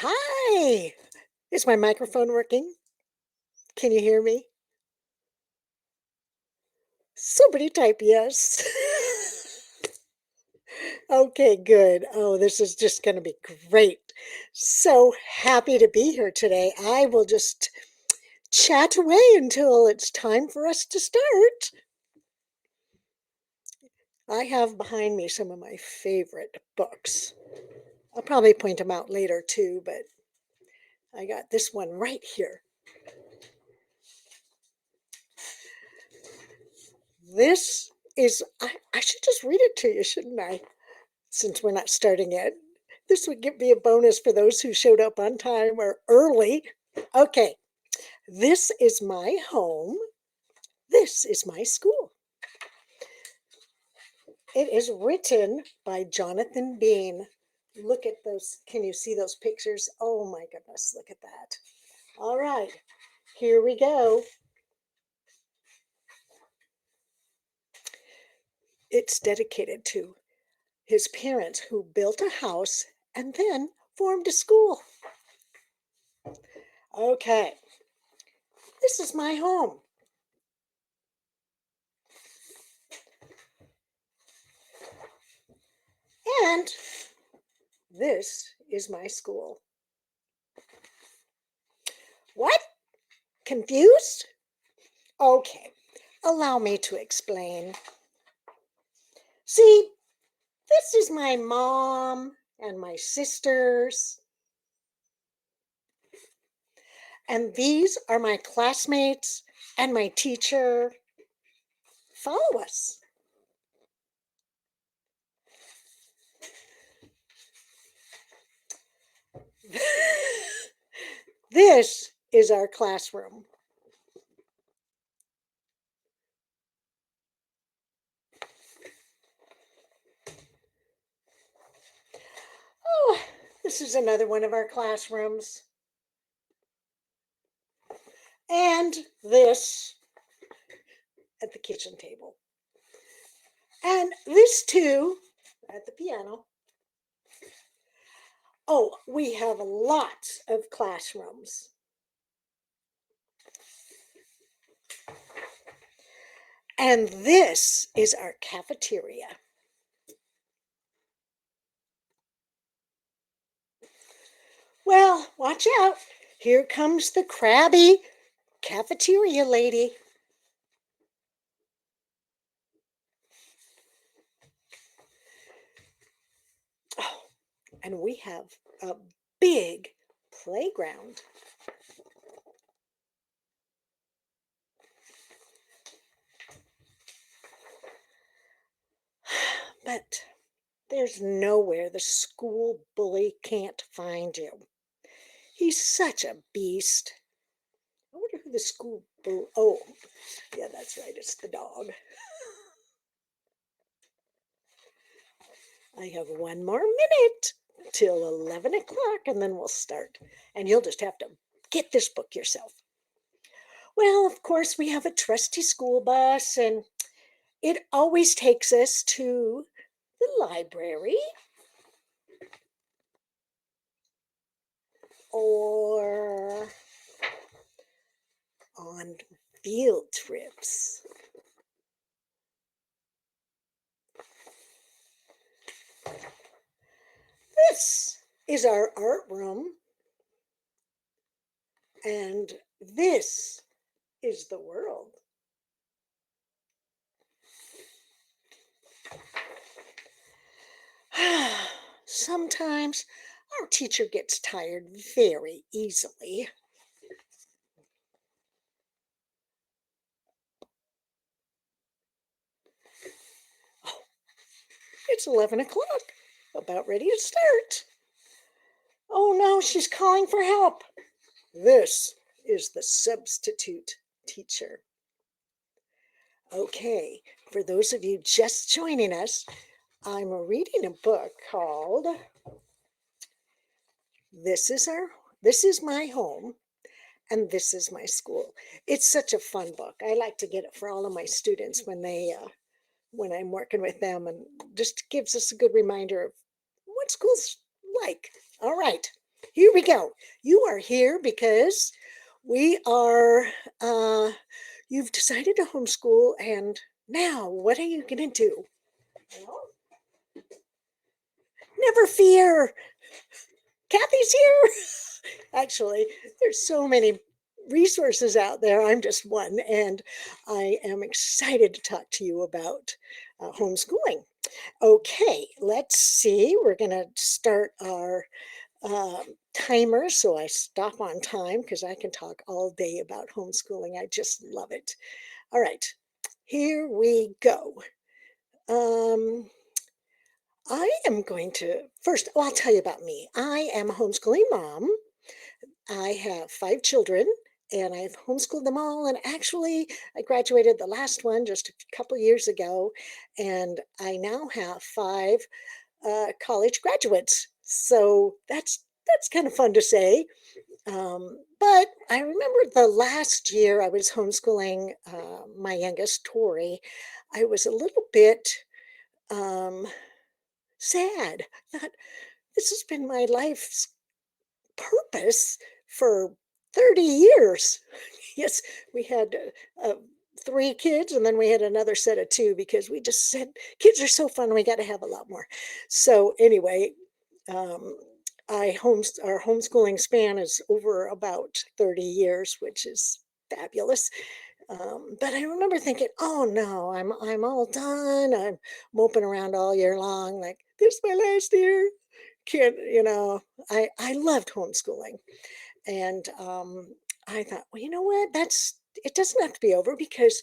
Hi. Is my microphone working? Can you hear me? Somebody type yes. Okay, good. Oh, this is just going to be great. So happy to be here today. I will just chat away until it's time for us to start. I have behind me some of my favorite books. I'll probably point them out later too, but I got this one right here. This I should just read it to you, shouldn't I? Since we're not starting yet. This would be a bonus for those who showed up on time or early. Okay, this is my home. This is my school. It is written by Jonathan Bean. Look at those. Can you see those pictures? Oh my goodness, look at that. All right, here we go. It's dedicated to his parents who built a house and then formed a school. Okay, this is my home. And this is my school. What? Confused? Okay, allow me to explain. See, this is my mom and my sisters, and these are my classmates and my teacher. Follow us. This is our classroom. Oh, this is another one of our classrooms. And this at the kitchen table. And this too at the piano. Oh, we have lots of classrooms. And this is our cafeteria. Well, watch out. Here comes the crabby cafeteria lady. Oh, and we have a big playground. But there's nowhere the school bully can't find you. He's such a beast. I wonder who the school bully. Oh, yeah, that's right. It's the dog. I have one more minute till 11 o'clock and then we'll start. And you'll just have to get this book yourself. Well, of course, we have a trusty school bus and it always takes us to the library or on field trips. This is our art room, and this is the world. Sometimes our teacher gets tired very easily. Oh, it's 11 o'clock, about ready to start. Oh no, she's calling for help. This is the substitute teacher. Okay, for those of you just joining us, I'm reading a book called This is Our This is My Home and This is My School. It's such a fun book. I like to get it for all of my students when I'm working with them, and just gives us a good reminder of what school's like. All right. here we go. You are here because we are, you've decided to homeschool, and now what are you going to do? Well, never fear. Kathy's here. Actually, there's so many resources out there. I'm just one, and I am excited to talk to you about homeschooling. Okay, let's see. We're going to start our timer so I stop on time because I can talk all day about homeschooling. I just love it. All right, here we go. I am going to first, well, I'll tell you about me. I am a homeschooling mom. I have 5 children and I've homeschooled them all. And actually, I graduated the last one just a couple years ago. And I now have 5 college graduates. So that's kind of fun to say. But I remember the last year I was homeschooling my youngest, Tori, I was a little bit um, sad. I thought, this has been my life's purpose for 30 years. Yes, we had 3 kids, and then we had another set of 2 because we just said kids are so fun. We got to have a lot more. So anyway, um, our homeschooling span is over about 30 years, which is fabulous. But I remember thinking, oh no, I'm all done. I'm moping around all year long, like this is my last year. Can't, I loved homeschooling. And I thought, well, you know what? It doesn't have to be over because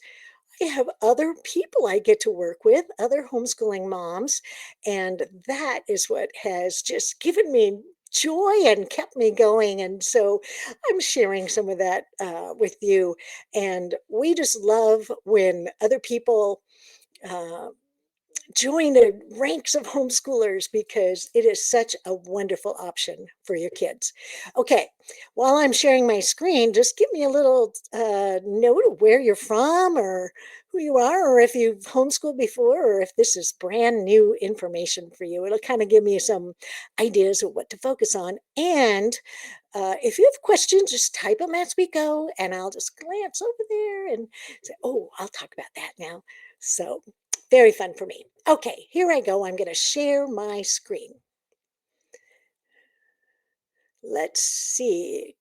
I have other people I get to work with, other homeschooling moms, and that is what has just given me joy and kept me going. And so I'm sharing some of that with you. And we just love when other people uh, join the ranks of homeschoolers because it is such a wonderful option for your kids. Okay, while I'm sharing my screen, just give me a little note of where you're from or who you are, or if you've homeschooled before, or if this is brand new information for you. It'll kind of give me some ideas of what to focus on. And if you have questions, just type them as we go, and I'll just glance over there and say, oh, I'll talk about that now. So very fun for me. Okay, here I go. I'm going to share my screen. Let's see.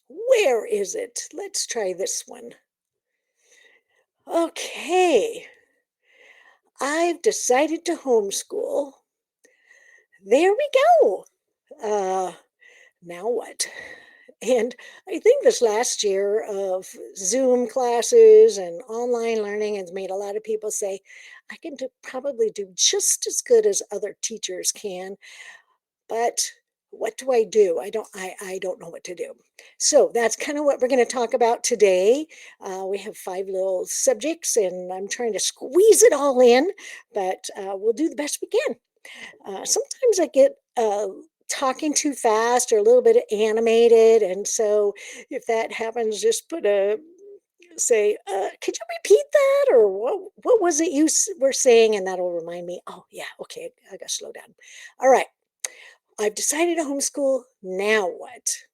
Where is it? Let's try this one. Okay. I've decided to homeschool. There we go. Now what? And I think this last year of Zoom classes and online learning has made a lot of people say, I can probably do just as good as other teachers can, but what do I do? I don't know what to do. So that's kind of what we're going to talk about today. We have 5 little subjects, and I'm trying to squeeze it all in, but we'll do the best we can. Sometimes I get talking too fast or a little bit animated, and so if that happens, just say, could you repeat that, or what was it you were saying, and that'll remind me. Oh yeah, okay, I got to slow down. All right, I've decided to homeschool. Now what?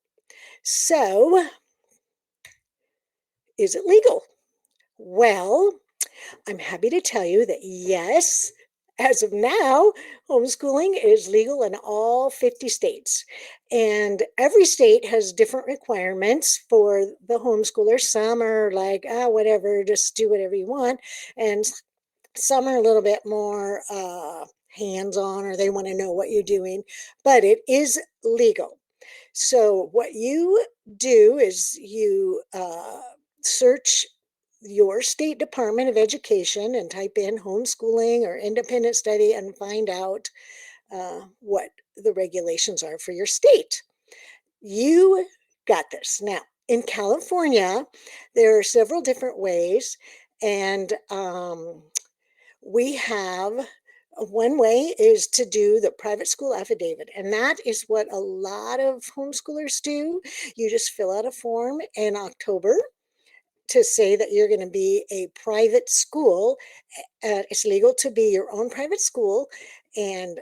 So, is it legal? Well, I'm happy to tell you that yes, as of now, homeschooling is legal in all 50 states. And every state has different requirements for the homeschoolers. Some are like, whatever, just do whatever you want. And some are a little bit more hands-on, or they want to know what you're doing. But it is legal. So what you do is you search your state Department of Education and type in homeschooling or independent study and find out what the regulations are for your state. You got this. Now, in California, there are several different ways, and we have one way is to do the private school affidavit, and that is what a lot of homeschoolers do. You just fill out a form in October to say that you're going to be a private school. It's legal to be your own private school, and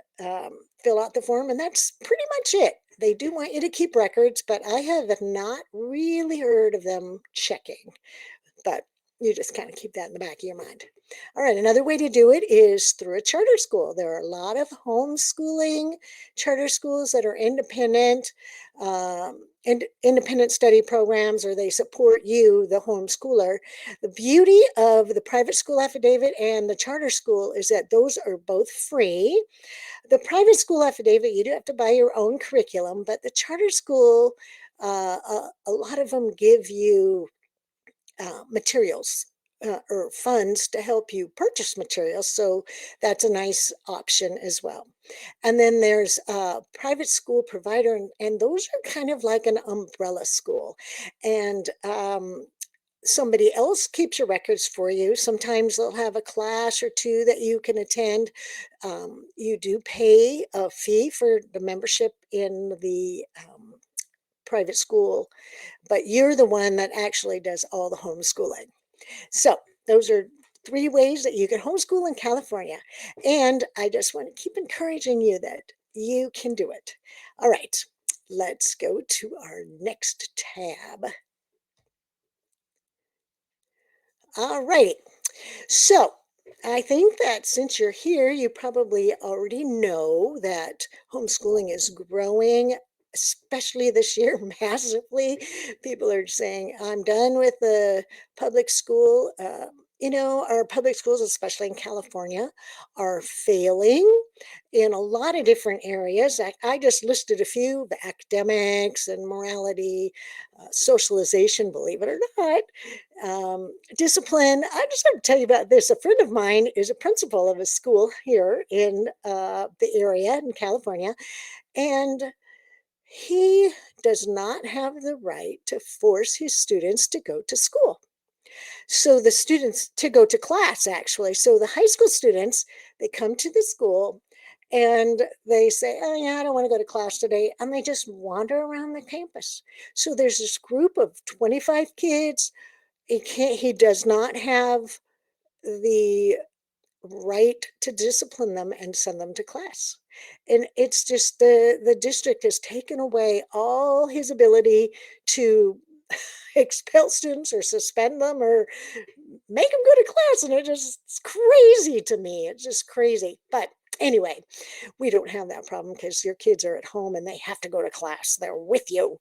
fill out the form, and that's pretty much it. they do want you to keep records, but I have not really heard of them checking. But you just kind of keep that in the back of your mind. All right, another way to do it is through a charter school. There are a lot of homeschooling charter schools that are independent, and independent study programs, or they support you, the homeschooler. The beauty of the private school affidavit and the charter school is that those are both free. The private school affidavit, you do have to buy your own curriculum, but the charter school, a lot of them give you materials or funds to help you purchase materials. So that's a nice option as well. And then there's a private school provider, and those are kind of like an umbrella school. And somebody else keeps your records for you. Sometimes they'll have a class or two that you can attend. You do pay a fee for the membership in the private school, but you're the one that actually does all the homeschooling. So those are 3 ways that you can homeschool in California. And I just want to keep encouraging you that you can do it. All right, let's go to our next tab. All right. So I think that since you're here, you probably already know that homeschooling is growing, especially this year, massively. People are saying, I'm done with the public school. Our public schools, especially in California, are failing in a lot of different areas. I just listed a few: the academics and morality, socialization, believe it or not, discipline. I just have to tell you about this. A friend of mine is a principal of a school here in the area in California, and he does not have the right to force his students to go to school. So the students to go to class, actually. So the high school students, they come to the school and they say, oh yeah, I don't want to go to class today. And they just wander around the campus. So there's this group of 25 kids. He does not have the right to discipline them and send them to class. And it's just the district has taken away all his ability to expel students or suspend them or make them go to class. And it's crazy to me. It's just crazy. But anyway, we don't have that problem because your kids are at home and they have to go to class. They're with you.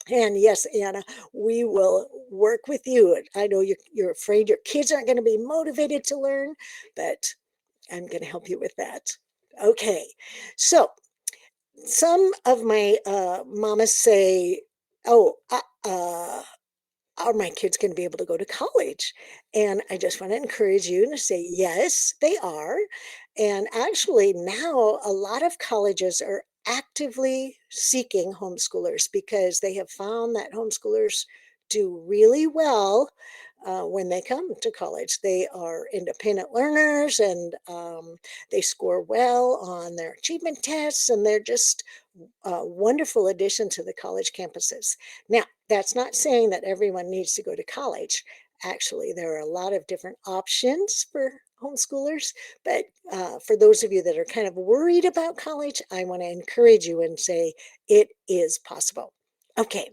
And yes, Anna, we will work with you. I know you're afraid your kids aren't going to be motivated to learn, but I'm going to help you with that. Okay, so some of my mamas say, oh, are my kids going to be able to go to college? And I just want to encourage you to say, yes, they are. And actually, now a lot of colleges are actively seeking homeschoolers because they have found that homeschoolers do really well when they come to college. They are independent learners, and they score well on their achievement tests, and they're just a wonderful addition to the college campuses. Now, that's not saying that everyone needs to go to college. Actually, there are a lot of different options for homeschoolers, but for those of you that are kind of worried about college, I want to encourage you and say it is possible. Okay,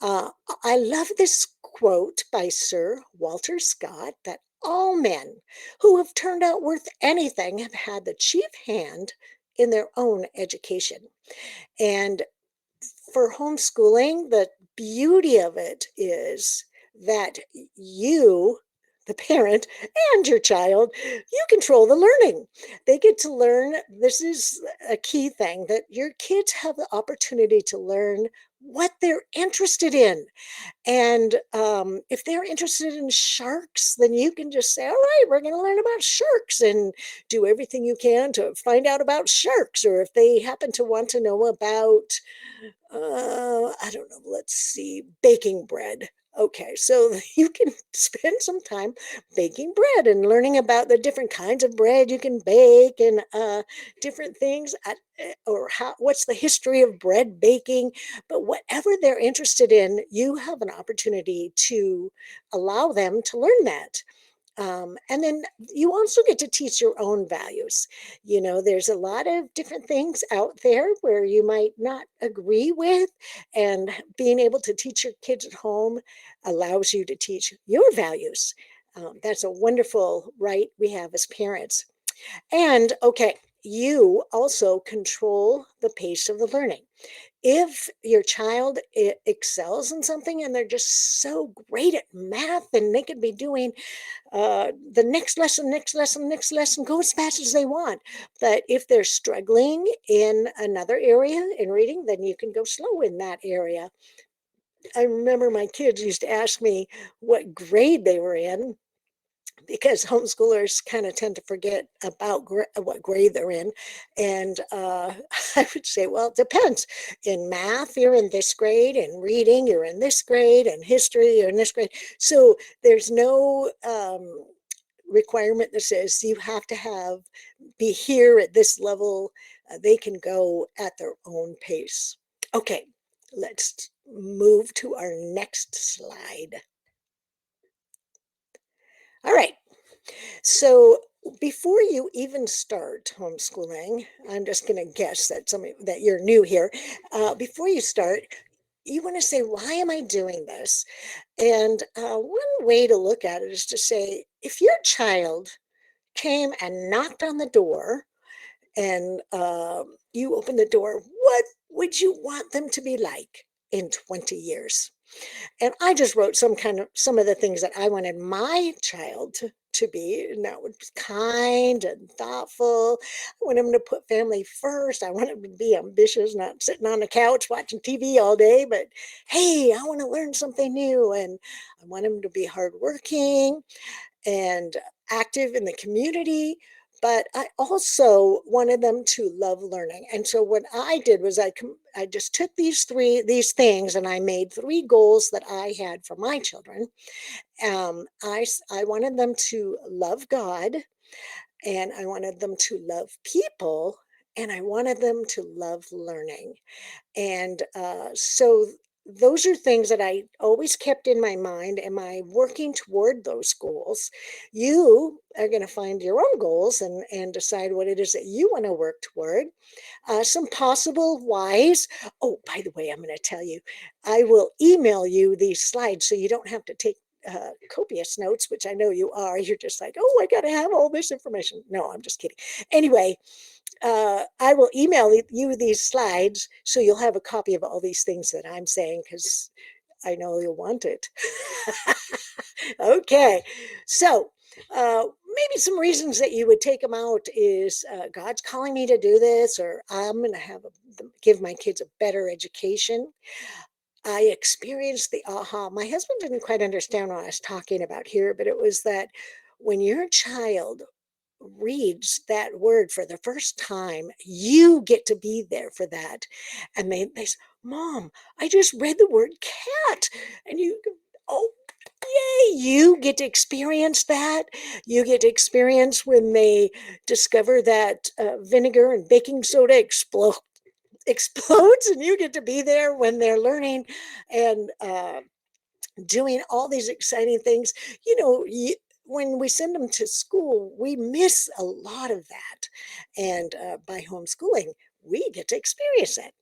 I love this quote by Sir Walter Scott that all men who have turned out worth anything have had the chief hand in their own education. And for homeschooling, the beauty of it is that you, the parent, and your child, you control the learning. They get to learn. This is a key thing, that your kids have the opportunity to learn what they're interested in. And if they're interested in sharks, then you can just say, all right, we're going to learn about sharks, and do everything you can to find out about sharks. Or if they happen to want to know about, I don't know, let's see, baking bread. Okay, so you can spend some time baking bread and learning about the different kinds of bread you can bake, and different things, or what's the history of bread baking. But whatever they're interested in, you have an opportunity to allow them to learn that. And then you also get to teach your own values. There's a lot of different things out there where you might not agree with, and being able to teach your kids at home allows you to teach your values. That's a wonderful right we have as parents. And okay, you also control the pace of the learning. If your child excels in something and they're just so great at math, and they could be doing the next lesson, go as fast as they want. But if they're struggling in another area in reading, then you can go slow in that area. I remember my kids used to ask me what grade they were in, because homeschoolers kind of tend to forget about what grade they're in. And I would say, well, it depends. In math, you're in this grade. In reading, you're in this grade. In history, you're in this grade. So there's no requirement that says you have to be here at this level. They can go at their own pace. Okay, let's move to our next slide. All right. So before you even start homeschooling, I'm just going to guess that you're new here. Before you start, you want to say, why am I doing this? And one way to look at it is to say, if your child came and knocked on the door, and you open the door, what would you want them to be like in 20 years? And I just wrote some of the things that I wanted my child to be, and that was kind and thoughtful. I want him to put family first. I want him to be ambitious, not sitting on the couch watching TV all day, but hey, I want to learn something new. And I want him to be hardworking and active in the community. But I also wanted them to love learning. And so what I did was I just took these things, and I made 3 goals that I had for my children. I wanted them to love God, and I wanted them to love people, and I wanted them to love learning. And so those are things that I always kept in my mind. Am I working toward those goals? You are going to find your own goals and decide what it is that you want to work toward. Some possible whys. Oh, by the way, I'm going to tell you, I will email you these slides so you don't have to take copious notes, which I know you are. You're just like, oh, I got to have all this information. No, I'm just kidding. Anyway, I will email you these slides so you'll have a copy of all these things that I'm saying, because I know you'll want it. Okay, so maybe some reasons that you would take them out is God's calling me to do this, or I'm going to give my kids a better education. I experienced the aha. My husband didn't quite understand what I was talking about here, but it was that when your child reads that word for the first time, you get to be there for that. And they say, Mom, I just read the word cat. And you go, oh, yay, you get to experience that. You get to experience when they discover that vinegar and baking soda explodes, and you get to be there when they're learning and doing all these exciting things. When we send them to school, we miss a lot of that. And by homeschooling, we get to experience that.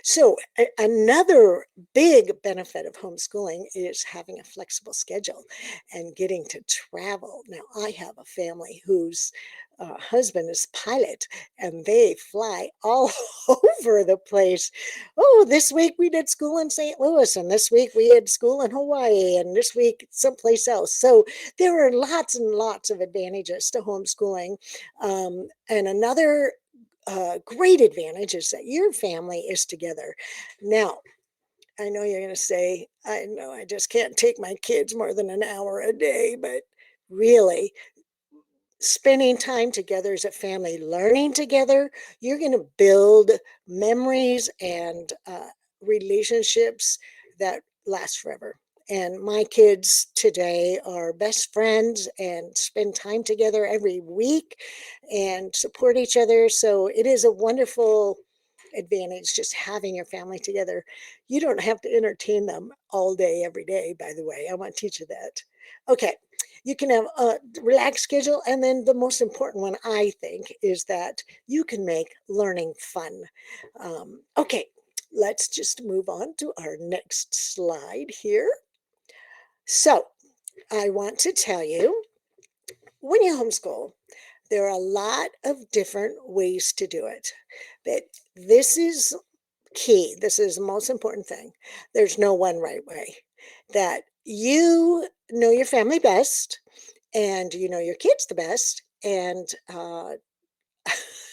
So another big benefit of homeschooling is having a flexible schedule and getting to travel. Now, I have a family whose husband is pilot, and they fly all over the place. Oh, this week we did school in St. Louis, and this week we had school in Hawaii, and this week someplace else. So there are lots and lots of advantages to homeschooling. And another great advantage is that your family is together. Now, I know you're going to say, I know I just can't take my kids more than an hour a day, but really, spending time together as a family, learning together, you're going to build memories and relationships that last forever. And my kids today are best friends and spend time together every week and support each other. So it is a wonderful advantage just having your family together. You don't have to entertain them all day, every day, by the way. I want to teach you that. Okay. You can have a relaxed schedule. And then the most important one, I think, is that you can make learning fun. Okay, let's just move on to our next slide here. So I want to tell you, when you homeschool, there are a lot of different ways to do it. But this is key. This is the most important thing. There's no one right way. That you know your family best and you know your kids the best. And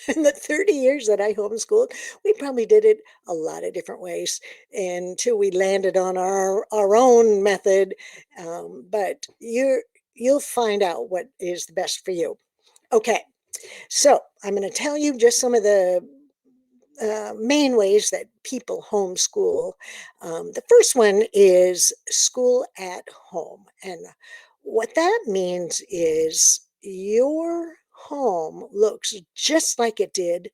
in the 30 years that I homeschooled, we probably did it a lot of different ways until we landed on our own method. But you'll find out what is the best for you. Okay, so I'm going to tell you just some of the main ways that people homeschool. The first one is school at home. And what that means is your home looks just like it did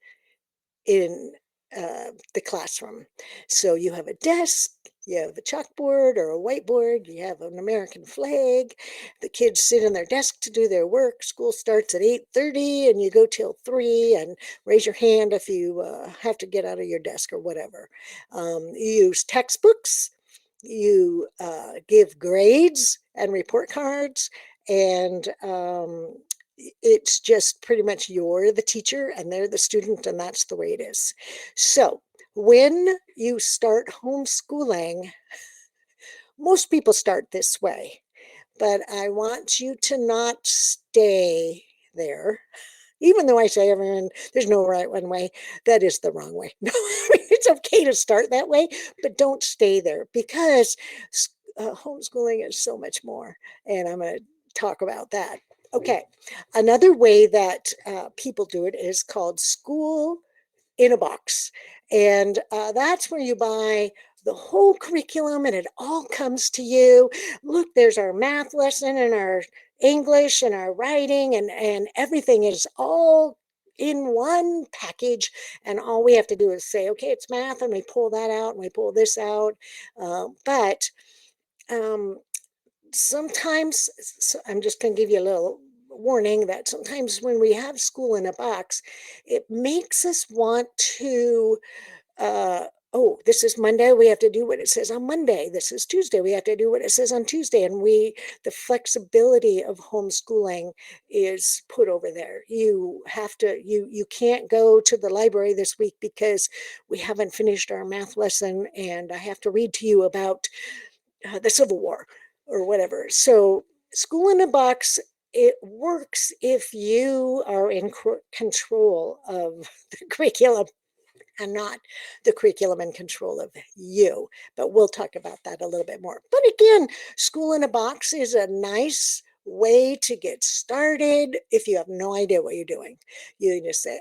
in the classroom. So you have a desk, you have a chalkboard or a whiteboard, you have an American flag. The kids sit in their desk to do their work. School starts at 8:30 and you go till 3, and raise your hand if you have to get out of your desk or whatever. You use textbooks, you give grades and report cards, and it's just pretty much you're the teacher and they're the student, and that's the way it is. So when you start homeschooling, most people start this way, but I want you to not stay there. Even though I say everyone, there's no right one way, that is the wrong way. No, it's okay to start that way, but don't stay there, because homeschooling is so much more. And I'm going to talk about that. Okay, another way that people do it is called school in a box. And that's where you buy the whole curriculum and it all comes to you. Look, there's our math lesson and our English and our writing, and everything is all in one package. And all we have to do is say, okay, it's math, and we pull that out and we pull this out. But sometimes, so I'm just going to give you a little warning that sometimes when we have school in a box, it makes us want to, oh, this is Monday, we have to do what it says on Monday. This is Tuesday, we have to do what it says on Tuesday. And the flexibility of homeschooling is put over there. You have to, you can't go to the library this week because we haven't finished our math lesson and I have to read to you about the Civil War or whatever. So school in a box, it works if you are in control of the curriculum and not the curriculum in control of you. But we'll talk about that a little bit more. But again, school in a box is a nice way to get started if you have no idea what you're doing. You just say,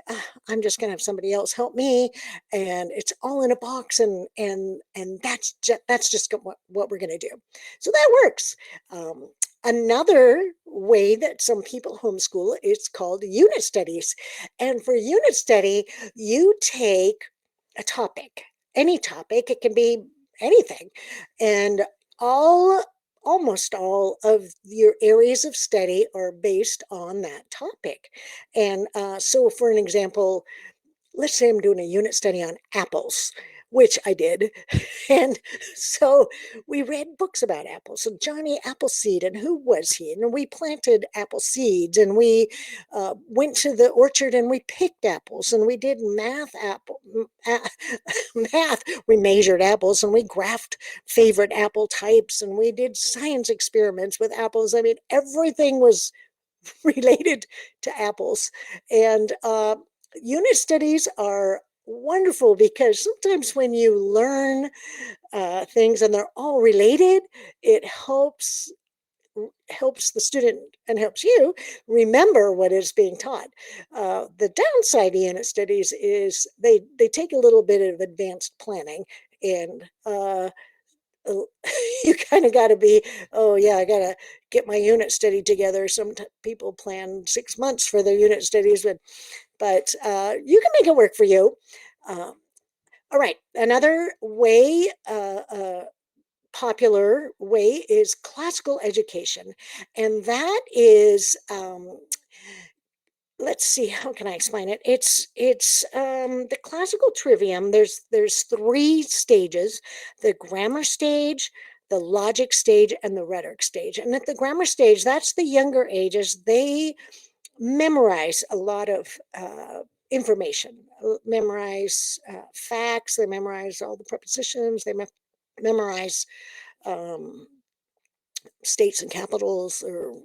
I'm just going to have somebody else help me, and it's all in a box, and that's just what we're going to do. So that works. Another way that some people homeschool is called unit studies. And for unit study, you take a topic, any topic, it can be anything, and almost all of your areas of study are based on that topic. And so for an example, let's say I'm doing a unit study on apples, which I did. And so we read books about apples. So Johnny Appleseed, and who was he? And we planted apple seeds, and we went to the orchard and we picked apples, and we did math. We measured apples and we graphed favorite apple types, and we did science experiments with apples. I mean, everything was related to apples. And unit studies are wonderful because sometimes when you learn things and they're all related, it helps the student and helps you remember what is being taught. The downside of unit studies is they take a little bit of advanced planning, and you kind of got to be, oh yeah, I got to get my unit study together. Some people plan 6 months for their unit studies, but you can make it work for you. All right, another way popular way is classical education. And that is, let's see, how can I explain it? It's the classical trivium. There's three stages: the grammar stage, the logic stage, and the rhetoric stage. And at the grammar stage, that's the younger ages. They memorize a lot of information, memorize facts, they memorize all the prepositions, they memorize um, states and capitals, or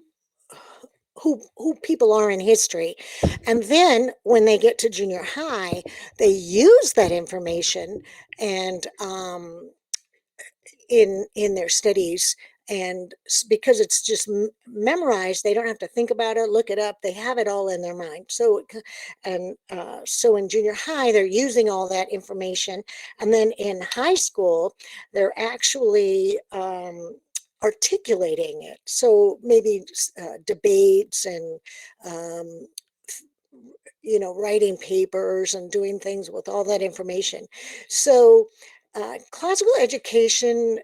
who people are in history. And then when they get to junior high, they use that information and in their studies, and because it's just memorized, they don't have to think about it, look it up, they have it all in their mind. So so in junior high, they're using all that information, and then in high school, they're actually articulating it. So maybe debates and um, writing papers and doing things with all that information. So classical education,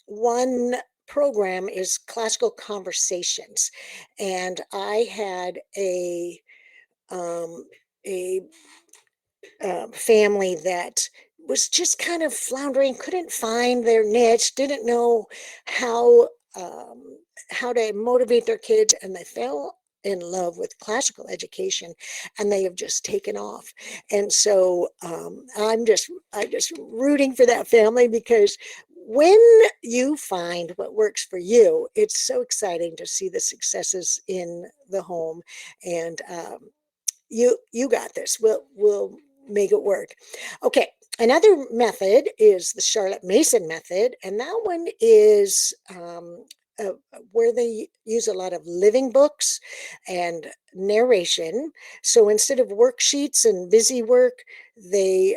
one program is classical conversations, and I had um, a family that was just kind of floundering, couldn't find their niche, didn't know how um, how to motivate their kids, and they fell in love with classical education, and they have just taken off. And so I'm just rooting for that family, because when you find what works for you, it's so exciting to see the successes in the home. And you got this. We'll make it work. Okay. Another method is the Charlotte Mason method, and that one is uh, where they use a lot of living books and narration. So instead of worksheets and busy work, they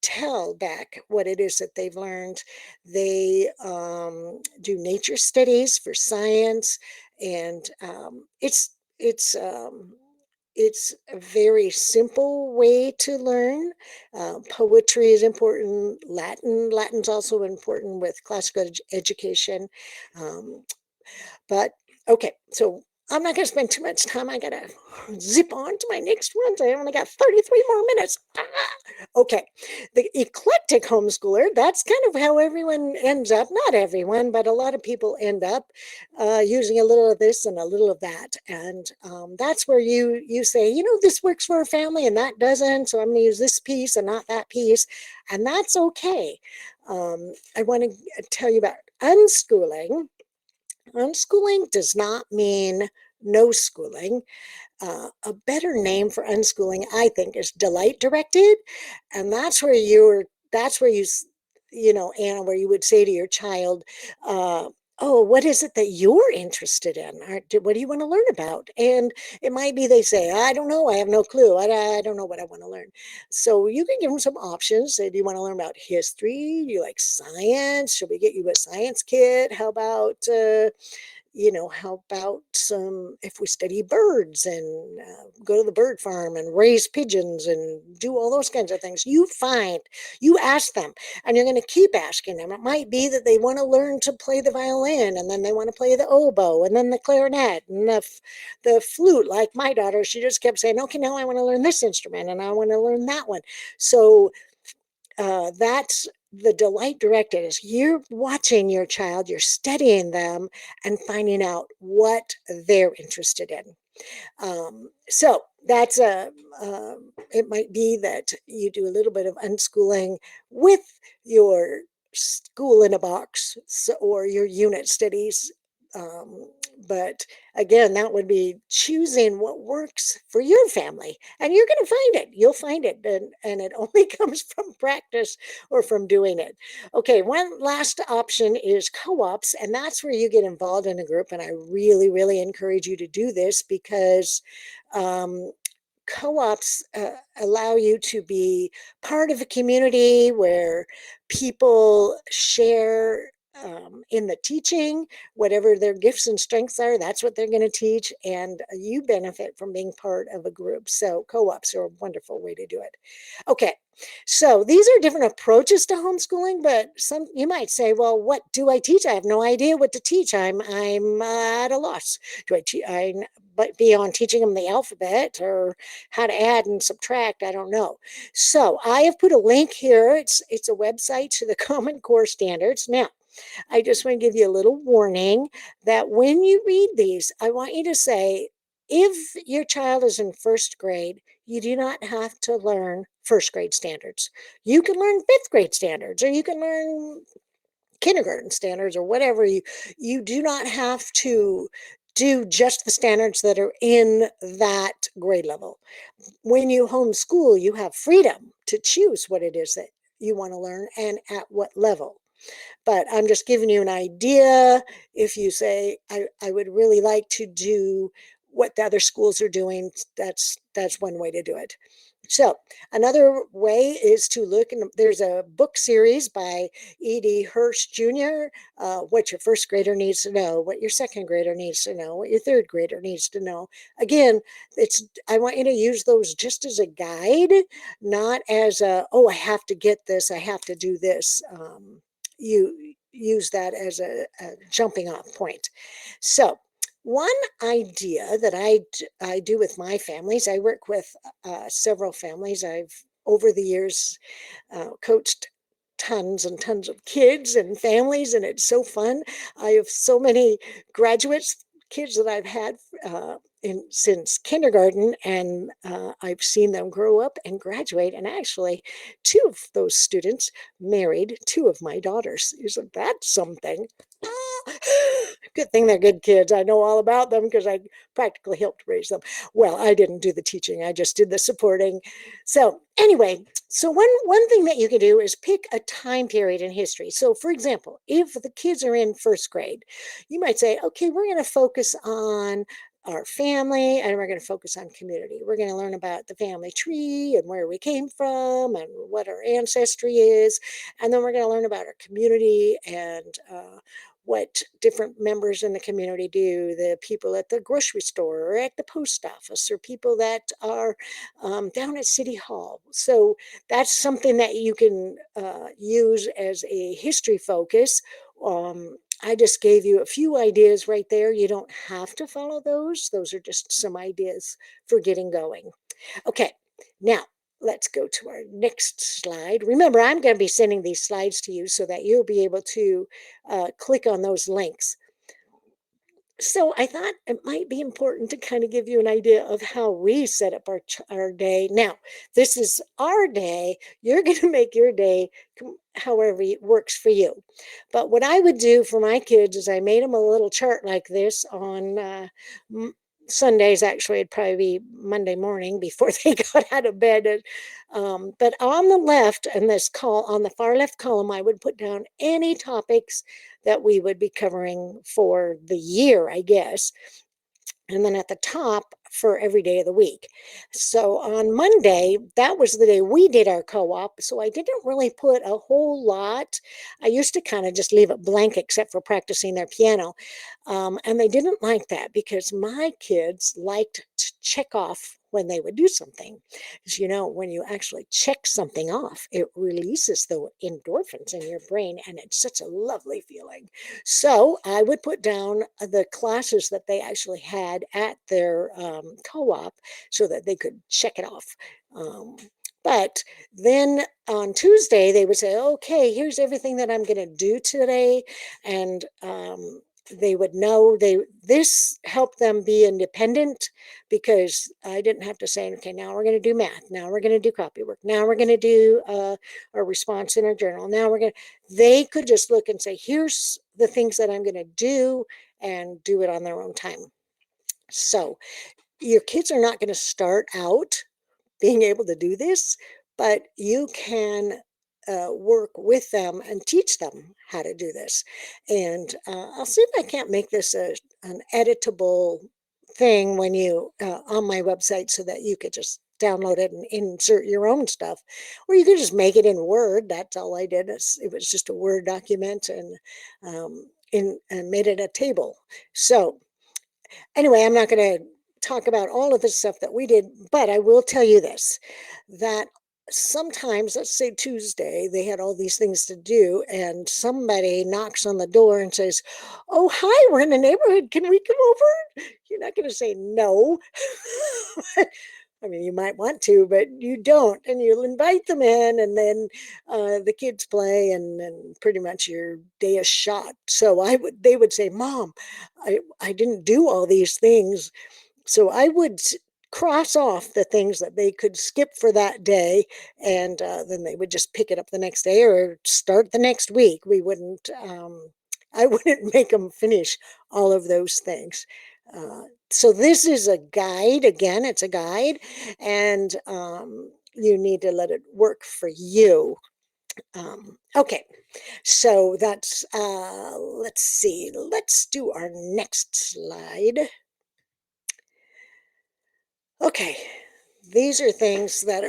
tell back what it is that they've learned. They do nature studies for science, and it's a very simple way to learn. Poetry is important. Latin's also important with classical education. Um, but okay, so I'm not going to spend too much time. I got to zip on to my next one. I only got 33 more minutes. Okay, the eclectic homeschooler, that's kind of how everyone ends up. Not everyone, but a lot of people end up using a little of this and a little of that. And that's where you say, this works for a family and that doesn't. So I'm going to use this piece and not that piece. And that's okay. I want to tell you about unschooling. Unschooling does not mean no schooling. A better name for unschooling, I think, is delight directed. And that's where Anna, where you would say to your child, oh, what is it that you're interested in? What do you want to learn about? And it might be they say, I don't know, I have no clue. I don't know what I want to learn. So you can give them some options. Say, do you want to learn about history? Do you like science? Should we get you a science kit? How about some, if we study birds and go to the bird farm and raise pigeons and do all those kinds of things? You ask them, and you're going to keep asking them. It might be that they want to learn to play the violin, and then they want to play the oboe, and then the clarinet, and the flute. Like my daughter, she just kept saying, okay, now I want to learn this instrument, and I want to learn that one. So that's the delight directed, is you're watching your child, you're studying them and finding out what they're interested in. So that's it might be that you do a little bit of unschooling with your school in a box, or your unit studies. Um, but again, that would be choosing what works for your family, and you're going to find it. You'll find it, and it only comes from practice or from doing it. Okay, one last option is co-ops, and that's where you get involved in a group. And I really, really encourage you to do this, because um, co-ops allow you to be part of a community where people share in the teaching, whatever their gifts and strengths are, that's what they're going to teach. And you benefit from being part of a group. So co-ops are a wonderful way to do it. Okay, so these are different approaches to homeschooling, but some you might say, well, what do I teach? I have no idea what to teach. I'm at a loss. Do I teach? But beyond teaching them the alphabet or how to add and subtract, I don't know. So I have put a link here. It's a website to the Common Core standards. Now, I just want to give you a little warning that when you read these, I want you to say, if your child is in first grade, you do not have to learn first grade standards. You can learn fifth grade standards, or you can learn kindergarten standards, or whatever. You do not have to do just the standards that are in that grade level. When you homeschool, you have freedom to choose what it is that you want to learn and at what level. But I'm just giving you an idea. If you say, I would really like to do what the other schools are doing, that's one way to do it. So another way is to look, and there's a book series by E.D. Hirsch Jr., what your first grader needs to know, what your second grader needs to know, what your third grader needs to know. Again, I want you to use those just as a guide, not as a, oh, I have to get this, I have to do this. You use that as a jumping off point. So one idea that I do with my families, I work with several families. I've, over the years, coached tons and tons of kids and families, and it's so fun. I have so many graduates, kids that I've had since kindergarten, and I've seen them grow up and graduate. And actually, two of those students married two of my daughters. Isn't that something? Good thing they're good kids. I know all about them because I practically helped raise them. Well, I didn't do the teaching. I just did the supporting. So anyway, so one thing that you can do is pick a time period in history. So for example, if the kids are in first grade, you might say, okay, we're going to focus on our family, and we're going to focus on community. We're going to learn about the family tree and where we came from and what our ancestry is. And then we're going to learn about our community and what different members in the community do, the people at the grocery store or at the post office, or people that are down at City Hall. So that's something that you can use as a history focus. I just gave you a few ideas right there. You don't have to follow those. Those are just some ideas for getting going. Okay, now let's go to our next slide. Remember, I'm going to be sending these slides to you so that you'll be able to click on those links. So I thought it might be important to kind of give you an idea of how we set up our day. Now, this is our day. You're going to make your day however it works for you. But what I would do for my kids is I made them a little chart like this on Sundays. Actually, it'd probably be Monday morning before they got out of bed. But on the left, and on the far left column, I would put down any topics that we would be covering for the year, I guess. And then at the top for every day of the week. So on Monday, that was the day we did our co-op. So I didn't really put a whole lot. I used to kind of just leave it blank except for practicing their piano. And they didn't like that because my kids liked to check off when they would do something. Because, when you actually check something off, it releases the endorphins in your brain, and it's such a lovely feeling. So I would put down the classes that they actually had at their co-op so that they could check it off. But then on Tuesday, they would say, okay, here's everything that I'm going to do today. And they would know this helped them be independent because I didn't have to say, okay, now we're going to do math. Now we're going to do copywork. Now we're going to do a response in our journal. Now they could just look and say, here's the things that I'm going to do, and do it on their own time. So your kids are not going to start out being able to do this, but you can work with them and teach them how to do this. And I'll see if I can't make this an editable thing when you on my website so that you could just download it and insert your own stuff. Or you could just make it in Word. That's all I did. It was just a Word document and and made it a table. So anyway, I'm not going to talk about all of the stuff that we did, but I will tell you this, that sometimes, let's say Tuesday, they had all these things to do, and somebody knocks on the door and says, "Oh, hi, we're in the neighborhood. Can we come over?" You're not going to say no. I mean, you might want to, but you don't, and you'll invite them in, and then the kids play, and pretty much your day is shot. So they would say, "Mom, I didn't do all these things." So I would cross off the things that they could skip for that day, and then they would just pick it up the next day or start the next week. I wouldn't make them finish all of those things. So this is a guide. Again, it's a guide, and you need to let it work for you. Okay, so that's, let's see, let's do our next slide. Okay, these are things that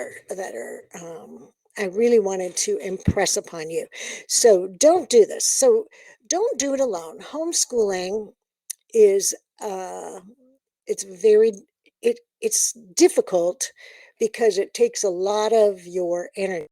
I really wanted to impress upon you. So don't do this. So don't do it alone. Homeschooling is it's very it's difficult because it takes a lot of your energy.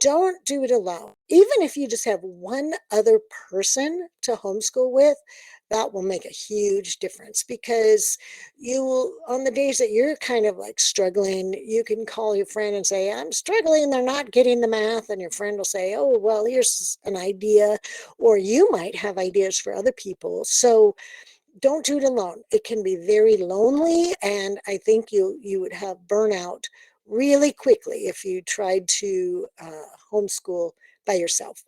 Don't do it alone. Even if you just have one other person to homeschool with, that will make a huge difference because you will, on the days that you're kind of like struggling, you can call your friend and say, "I'm struggling, they're not getting the math." And your friend will say, "Oh, well, here's an idea." Or you might have ideas for other people. So don't do it alone. It can be very lonely, and I think you would have burnout really quickly if you tried to homeschool by yourself.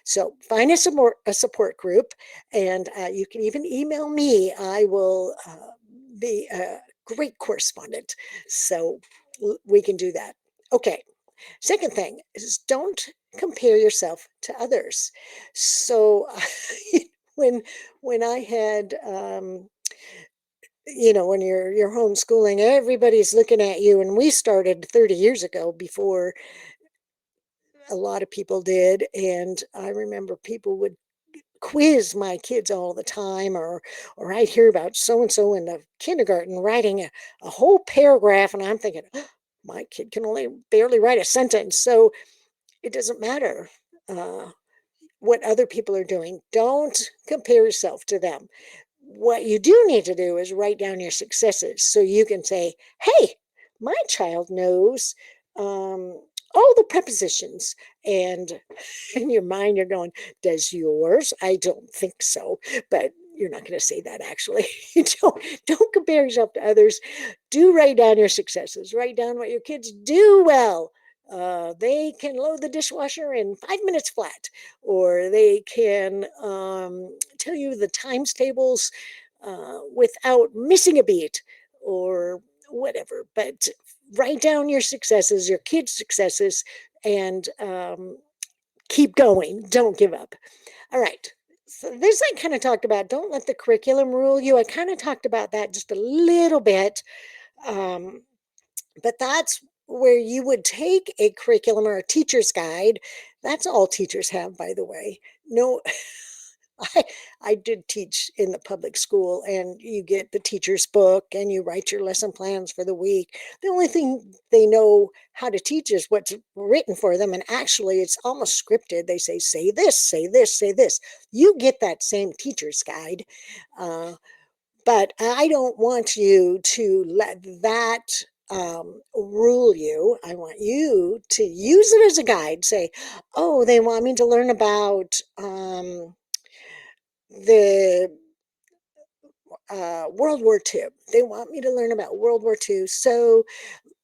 So find a support group, and you can even email me. I will be a great correspondent, so we can do that. Okay. Second thing is don't compare yourself to others. So when when I had when you're homeschooling, everybody's looking at you, and we started 30 years ago before a lot of people did, and I remember people would quiz my kids all the time, or I'd hear about so and so in the kindergarten writing a whole paragraph, and I'm thinking, "Oh, my kid can only barely write a sentence." So it doesn't matter uh, what other people are doing. Don't compare yourself to them. What you do need to do is write down your successes so you can say, "Hey, my child knows all the prepositions." And in your mind, you're going, "Does yours?" I don't think so, but you're not going to say that actually. Don't compare yourself to others. Do write down your successes. Write down what your kids do well. They can load the dishwasher in 5 minutes flat, or they can tell you the times tables without missing a beat, or whatever. But write down your successes, your kids' successes, and keep going. Don't give up. All right. So this I kind of talked about. Don't let the curriculum rule you. I kind of talked about that just a little bit. Um, but that's where you would take a curriculum or a teacher's guide. That's all teachers have, by the way. No, I, I did teach in the public school, and you get the teacher's book and you write your lesson plans for the week. The only thing they know how to teach is what's written for them. And actually, it's almost scripted. They say this, say this, say this. You get that same teacher's guide. Uh, but I don't want you to let that rule you. I want you to use it as a guide. Say, "Oh, they want me to learn about the World War II. They want me to learn about World War II. So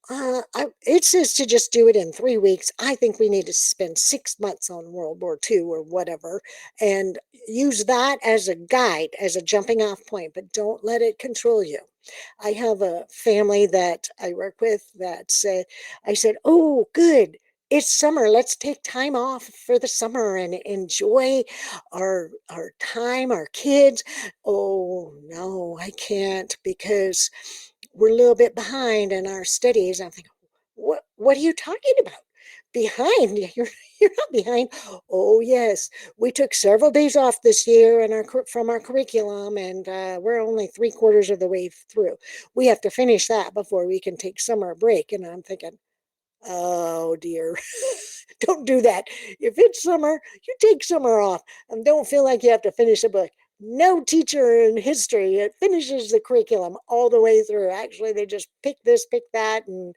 it says to just do it in 3 weeks. I think we need to spend 6 months on World War II or whatever, and use that as a guide, as a jumping off point, but don't let it control you." I have a family that I work with that said, I said, oh, good. It's summer. Let's take time off for the summer and enjoy our time, our kids. Oh, no, I can't because we're a little bit behind in our studies. I'm thinking, what are you talking about? Behind? You're not behind. Oh, yes. We took several days off this year and from our curriculum, and we're only 3/4 of the way through. We have to finish that before we can take summer break. And I'm thinking, oh dear, don't do that. If it's summer, you take summer off and don't feel like you have to finish a book. No teacher in history it finishes the curriculum all the way through. Actually, they just pick this, pick that, and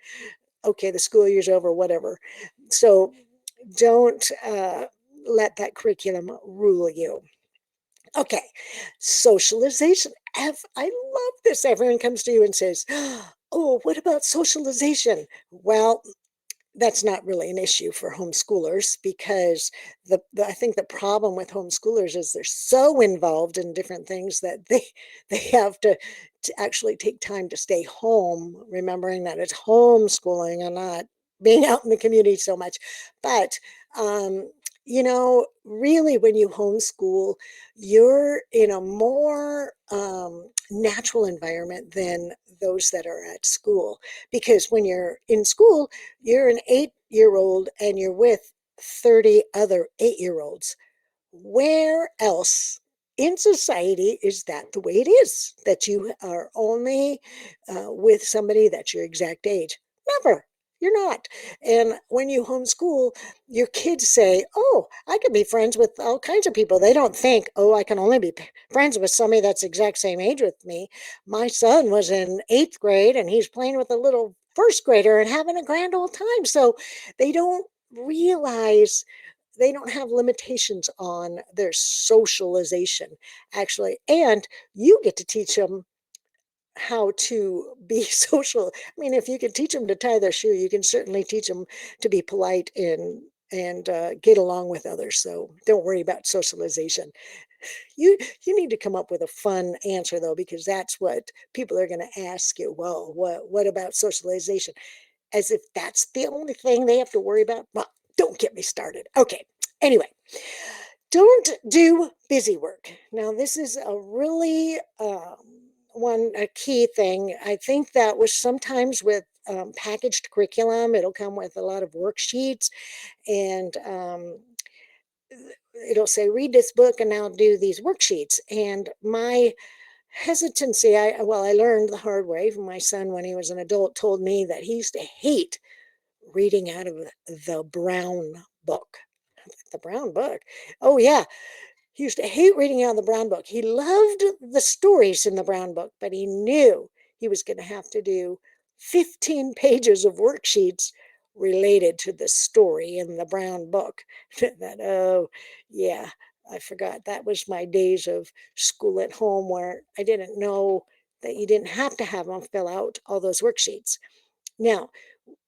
okay, the school year's over, whatever. So don't let that curriculum rule you. Okay, socialization. I love this. Everyone comes to you and says, oh, what about socialization? Well, that's not really an issue for homeschoolers because I think the problem with homeschoolers is they're so involved in different things that they have to actually take time to stay home, remembering that it's homeschooling and not being out in the community so much. But really when you homeschool, you're in a more natural environment than those that are at school. Because when you're in school, you're an 8-year-old and you're with 30 other 8-year-olds. Where else in society is that the way it is? That you are only with somebody that's your exact age? Never. You're not. And when you homeschool, your kids say, oh, I can be friends with all kinds of people. They don't think, oh, I can only be friends with somebody that's exact same age with me. My son was in 8th grade and he's playing with a little first grader and having a grand old time. So they don't realize they don't have limitations on their socialization, actually. And you get to teach them how to be social. I mean, if you can teach them to tie their shoe, you can certainly teach them to be polite and get along with others. So don't worry about socialization. You need to come up with a fun answer though, because that's what people are going to ask you. Well, what about socialization? As if that's the only thing they have to worry about. Well, don't get me started. Okay. Anyway, don't do busy work. Now, this is a really a key thing. I think that was sometimes with packaged curriculum, it'll come with a lot of worksheets and it'll say, read this book and now do these worksheets. And my hesitancy, I learned the hard way from my son when he was an adult, told me that he used to hate reading out of the brown book. The brown book. Oh, yeah. He used to hate reading out of the brown book. He loved the stories in the brown book, but he knew he was going to have to do 15 pages of worksheets related to the story in the brown book. That, oh, yeah, I forgot. That was my days of school at home where I didn't know that you didn't have to have them fill out all those worksheets. Now,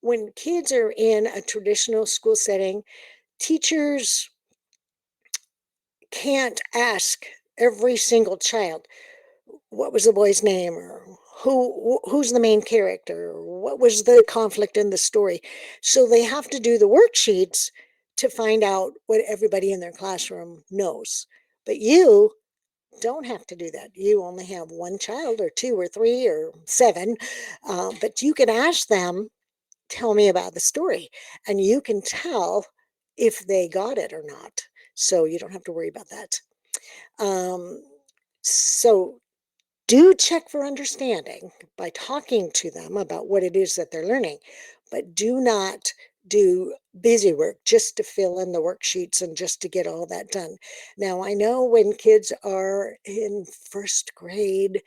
when kids are in a traditional school setting, teachers can't ask every single child, what was the boy's name, or who's the main character, or what was the conflict in the story. So they have to do the worksheets to find out what everybody in their classroom knows. But you don't have to do that. You only have one child or two or three or seven, but you can ask them, tell me about the story, and you can tell if they got it or not. So you don't have to worry about that. Um, so do check for understanding by talking to them about what it is that they're learning, but do not do busy work just to fill in the worksheets and just to get all that done. Now, I know when kids are in first grade,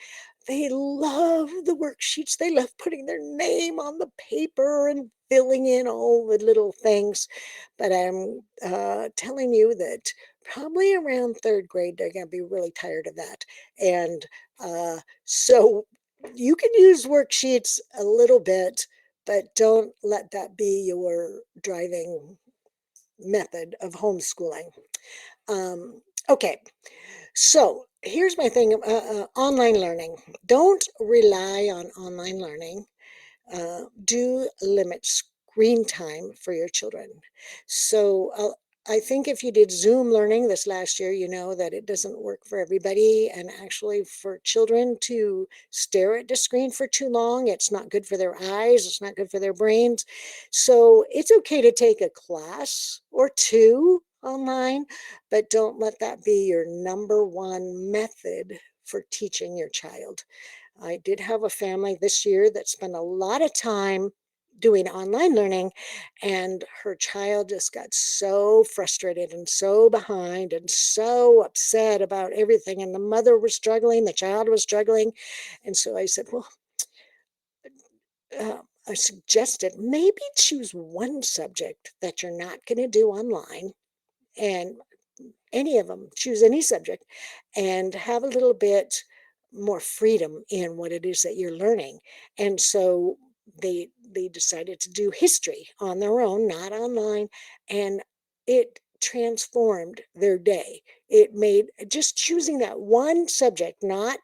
they love the worksheets. They love putting their name on the paper and filling in all the little things. But I'm telling you that probably around third grade, they're going to be really tired of that. And so you can use worksheets a little bit, but don't let that be your driving method of homeschooling. Okay, so here's my thing, online learning. Don't rely on online learning. Do limit screen time for your children. So I think if you did Zoom learning this last year, you know that it doesn't work for everybody. And actually, for children to stare at the screen for too long, it's not good for their eyes, it's not good for their brains. So it's okay to take a class or two online, but don't let that be your number one method for teaching your child. I did have a family this year that spent a lot of time doing online learning, and her child just got so frustrated and so behind and so upset about everything. And the mother was struggling, the child was struggling. And so I said, well, I suggested maybe choose one subject that you're not going to do online, and any of them, choose any subject, and have a little bit more freedom in what it is that you're learning. And so they decided to do history on their own, not online, and it transformed their day. It made just choosing that one subject, not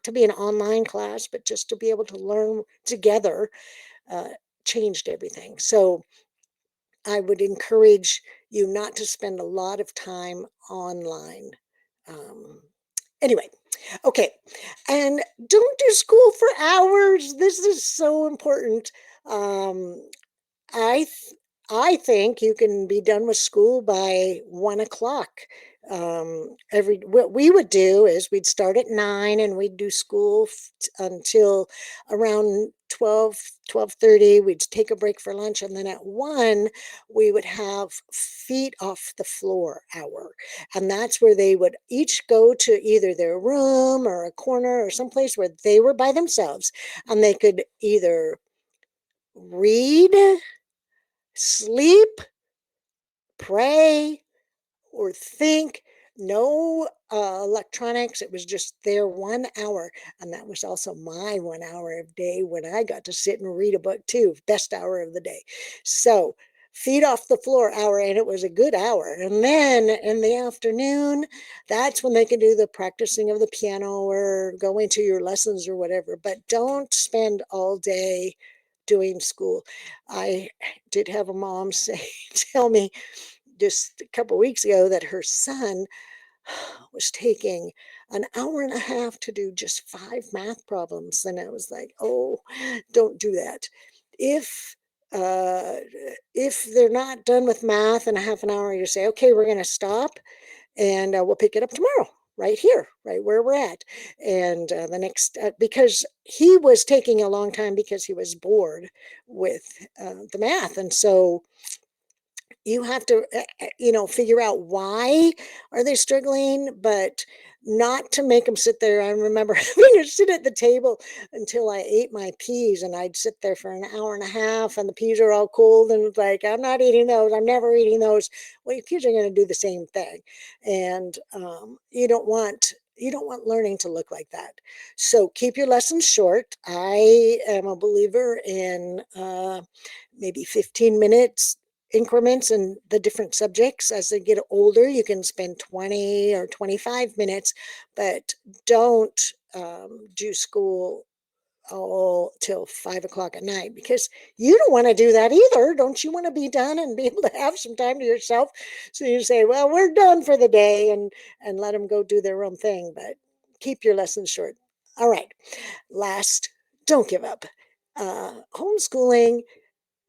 to be an online class, but just to be able to learn together, uh, changed everything. So I would encourage you not to spend a lot of time online. Um, anyway, okay. And don't do school for hours. This is so important. Um, I th- I think you can be done with school by 1 o'clock. What we would do is we'd start at 9 and we'd do school until around 12:30. We'd take a break for lunch, and then at 1 we would have feet off the floor hour. And that's where they would each go to either their room or a corner or someplace where they were by themselves, and they could either read, sleep, pray, or think. No electronics. It was just their 1 hour. And that was also my 1 hour of day when I got to sit and read a book too. Best hour of the day. So feet off the floor hour, and it was a good hour. And then in the afternoon, that's when they can do the practicing of the piano or go into your lessons or whatever. But don't spend all day doing school. I did have a mom say, tell me just a couple of weeks ago that her son was taking an hour and a half to do just 5 math problems. And I was like, oh, don't do that. If uh, if they're not done with math in a half an hour, you say, okay, we're going to stop, and we'll pick it up tomorrow, right here, right where we're at. And the next, because he was taking a long time because he was bored with the math. And so you have to figure out why are they struggling, but not to make them sit there. I remember having to sit at the table until I ate my peas, and I'd sit there for an hour and a half, and the peas are all cold, and it's like, I'm not eating those, I'm never eating those. Well, your kids are going to do the same thing. And you don't want learning to look like that. So keep your lessons short. I am a believer in maybe 15 minutes increments in the different subjects. As they get older, you can spend 20 or 25 minutes, but don't do school all till 5 o'clock at night, because you don't want to do that either. Don't you want to be done and be able to have some time to yourself? So you say, well, we're done for the day, and let them go do their own thing, but keep your lessons short. All right. Last, don't give up. Homeschooling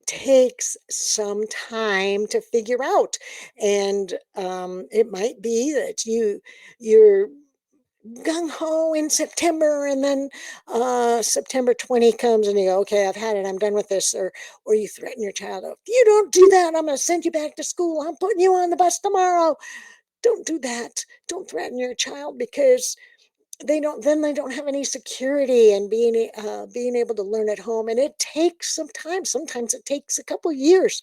takes some time to figure out. And it might be that you're gung-ho in September, and then September 20 comes and you go, okay, I've had it, I'm done with this. Or you threaten your child, if you don't do that, I'm going to send you back to school, I'm putting you on the bus tomorrow. Don't do that. Don't threaten your child, because they don't have any security and being able to learn at home. And it takes some time. Sometimes it takes a couple years.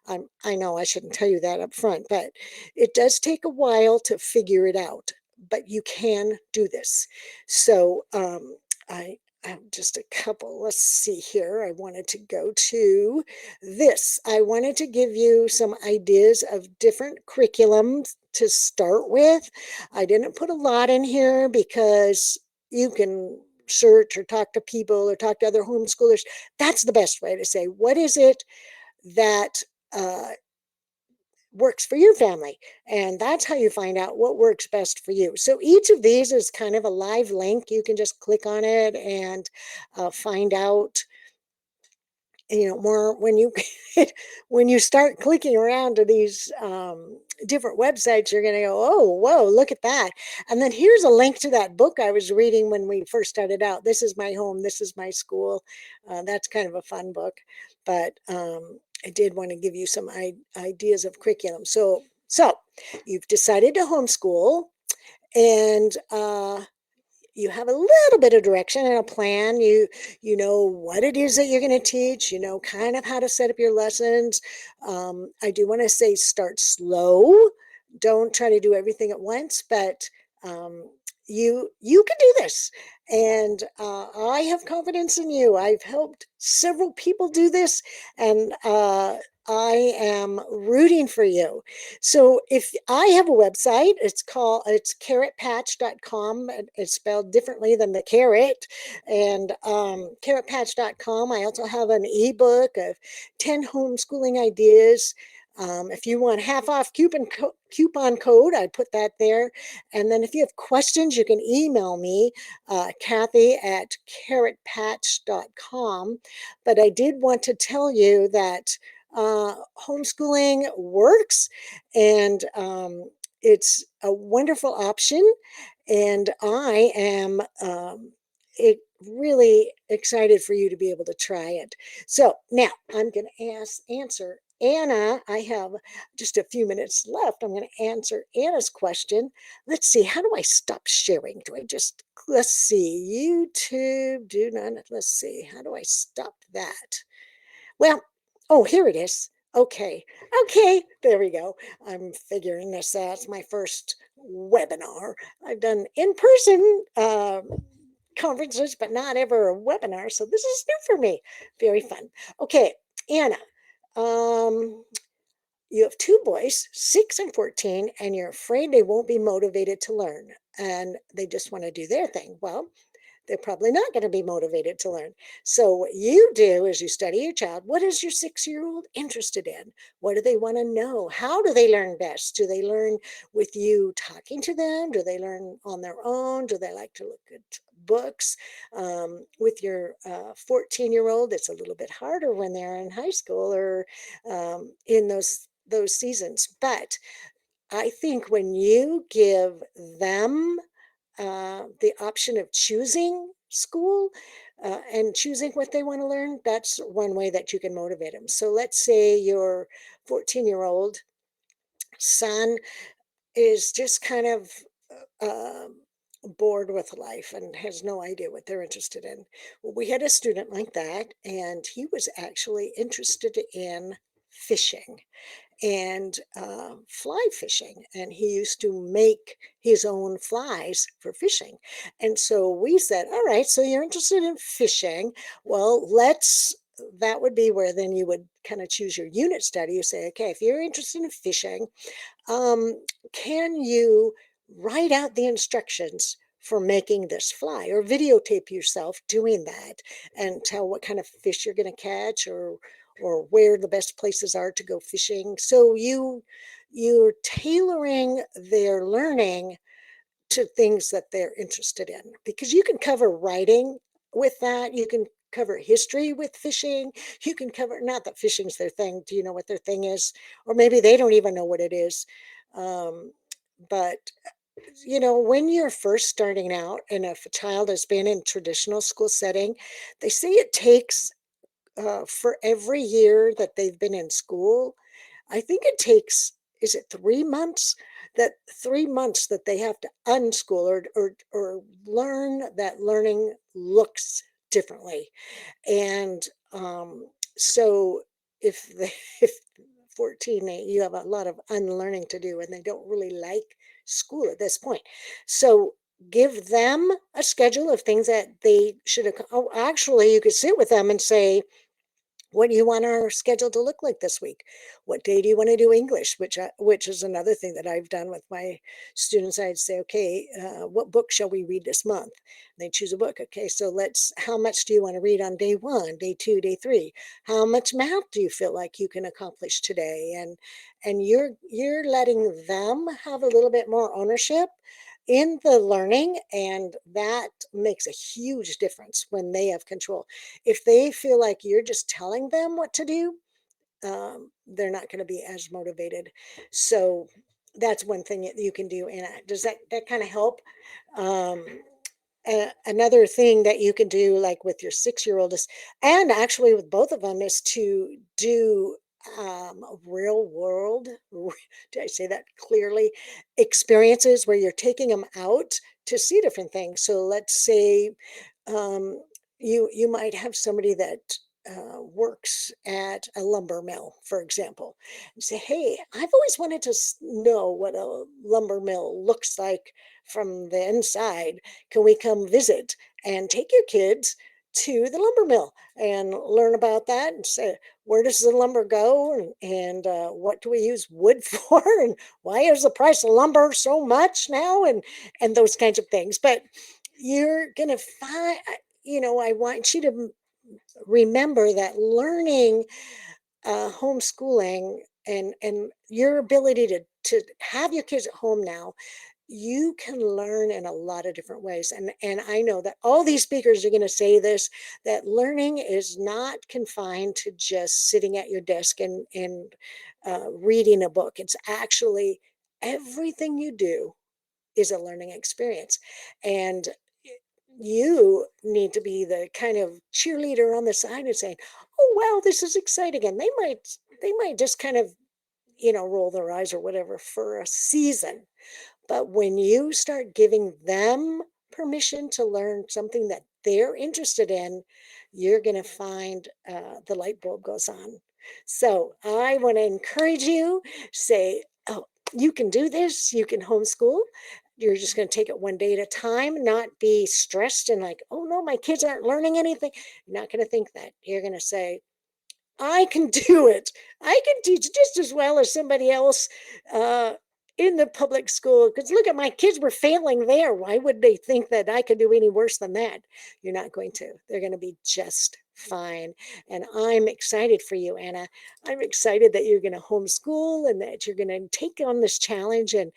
I know I shouldn't tell you that up front, but it does take a while to figure it out. But you can do this. So I have just a couple. Let's see here. I wanted to go to this. I wanted to give you some ideas of different curriculums to start with. I didn't put a lot in here because you can search or talk to people or talk to other homeschoolers. That's the best way to say, what is it that works for your family? And that's how you find out what works best for you. So each of these is kind of a live link. You can just click on it and find out, more when you when you start clicking around to these different websites. You're going to go, oh, whoa, look at that. And then here's a link to that book I was reading when we first started out. This is my home, this is my school. That's kind of a fun book, but I did want to give you some ideas of curriculum. So you've decided to homeschool, and you have a little bit of direction and a plan. You know what it is that you're going to teach. You know kind of how to set up your lessons. I do want to say start slow. Don't try to do everything at once, but you can do this. And I have confidence in you. I've helped several people do this, and I am rooting for you. So if I have a website, it's carrotpatch.com. It's spelled differently than the carrot. And carrotpatch.com. I also have an ebook of 10 homeschooling ideas. If you want half off coupon code, I put that there. And then if you have questions, you can email me, Kathy@carrotpatch.com. But I did want to tell you that homeschooling works, and it's a wonderful option. And I am really excited for you to be able to try it. So now I'm going to answer Anna. I have just a few minutes left. I'm going to answer Anna's question. Let's see, how do I stop sharing? Let's see, YouTube, let's see, how do I stop that? Well, oh, here it is. Okay, there we go. I'm figuring this out. It's my first webinar. I've done in-person conferences, but not ever a webinar. So this is new for me. Very fun. Okay, Anna, you have two boys, 6 and 14, and you're afraid they won't be motivated to learn, and they just want to do their thing. Well, they're probably not going to be motivated to learn. So what you do is you study your child. What is your 6-year-old interested in? What do they want to know? How do they learn best? Do they learn with you talking to them? Do they learn on their own? Do they like to look at books? With your 14-year-old, it's a little bit harder when they're in high school or in those seasons. But I think when you give them the option of choosing school and choosing what they want to learn, that's one way that you can motivate them. So let's say your 14-year-old son is just kind of uh, bored with life and has no idea what they're interested in. Well, we had a student like that, and he was actually interested in fishing and fly fishing. And he used to make his own flies for fishing. And so we said, all right, so you're interested in fishing. Well, that would be where then you would kind of choose your unit study. You say, okay, if you're interested in fishing, can you write out the instructions for making this fly, or videotape yourself doing that and tell what kind of fish you're going to catch, or where the best places are to go fishing. So you're tailoring their learning to things that they're interested in, because you can cover writing with that. You can cover history with fishing. You can cover, not that fishing's their thing. Do you know what their thing is? Or maybe they don't even know what it is. But when you're first starting out, and if a child has been in traditional school setting, they say it takes for every year that they've been in school, I think it takes, is it 3 months? That 3 months that they have to unschool or learn that learning looks differently. And so if 14, you have a lot of unlearning to do, and they don't really like school at this point. So give them a schedule of things that they should. Oh, actually, you could sit with them and say, What do you want our schedule to look like this week? What day do you want to do English? Which is another thing that I've done with my students. I'd say, okay, what book shall we read this month? They choose a book. Okay, so how much do you want to read on day one, day two, day three? How much math do you feel like you can accomplish today? And you're letting them have a little bit more ownership in the learning, and that makes a huge difference when they have control. If they feel like you're just telling them what to do, they're not going to be as motivated. So that's one thing that you can do. And does that kind of help? Um, Another thing that you can do, like with your 6-year-old, is, and actually with both of them, is to do real world, did I say that clearly, experiences where you're taking them out to see different things. So let's say um, you might have somebody that works at a lumber mill, for example, and say, "Hey, I've always wanted to know what a lumber mill looks like from the inside. Can we come visit and take your kids to the lumber mill and learn about that and say, where does the lumber go, and what do we use wood for, and why is the price of lumber so much now, and those kinds of things." But you're gonna find, I want you to remember that learning, homeschooling, and your ability to have your kids at home now, you can learn in a lot of different ways. And I know that all these speakers are going to say this, that learning is not confined to just sitting at your desk and reading a book. It's actually everything you do is a learning experience. And you need to be the kind of cheerleader on the side and saying, "Oh, wow, this is exciting." And they might just kind of, roll their eyes or whatever for a season. But when you start giving them permission to learn something that they're interested in, you're going to find the light bulb goes on. So I want to encourage you, say, "Oh, you can do this. You can homeschool. You're just going to take it one day at a time, not be stressed and like, oh no, my kids aren't learning anything." You're not going to think that. You're going to say, "I can do it. I can teach just as well as somebody else uh, in the public school. Because look at my kids were failing there. Why would they think that I could do any worse than that?" You're not going to. They're going to be just fine. And I'm excited for you, Anna. I'm excited that you're going to homeschool and that you're going to take on this challenge. And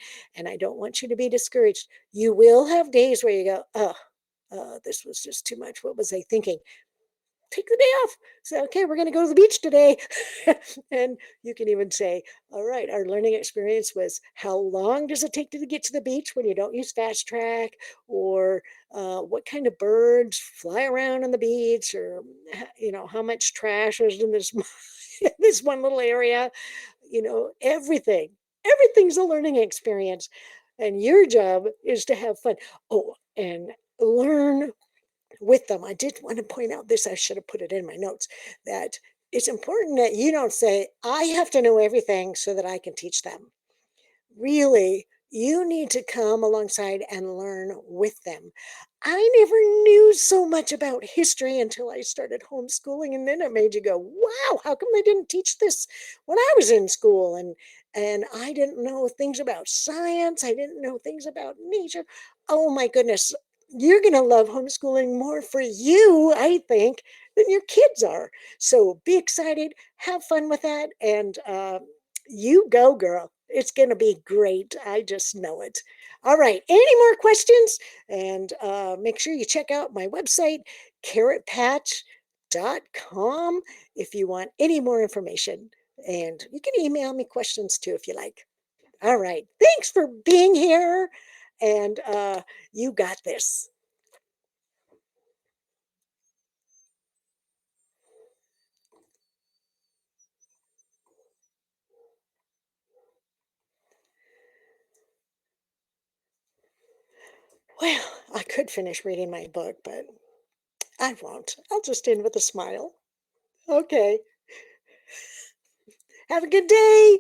I don't want you to be discouraged. You will have days where you go, "Oh, this was just too much. What was I thinking?" Take the day off. Say, "Okay, we're going to go to the beach today." And you can even say, "All right, our learning experience was, how long does it take to get to the beach when you don't use fast track? Or what kind of birds fly around on the beach? Or, how much trash is in this, this one little area?" Everything. Everything's a learning experience. And your job is to have fun. Oh, and learn with them. I did want to point out this, I should have put it in my notes, that it's important that you don't say, "I have to know everything so that I can teach them." Really, you need to come alongside and learn with them. I never knew so much about history until I started homeschooling, and then it made you go, "Wow, how come they didn't teach this when I was in school?" And I didn't know things about science. I didn't know things about nature. Oh my goodness. You're going to love homeschooling more for you, I think, than your kids are. So be excited, have fun with that, and you go, girl. It's going to be great. I just know it. All right. Any more questions? And make sure you check out my website, carrotpatch.com, if you want any more information. And you can email me questions too if you like. All right. Thanks for being here. And you got this. Well, I could finish reading my book, but I won't. I'll just end with a smile. Okay. Have a good day.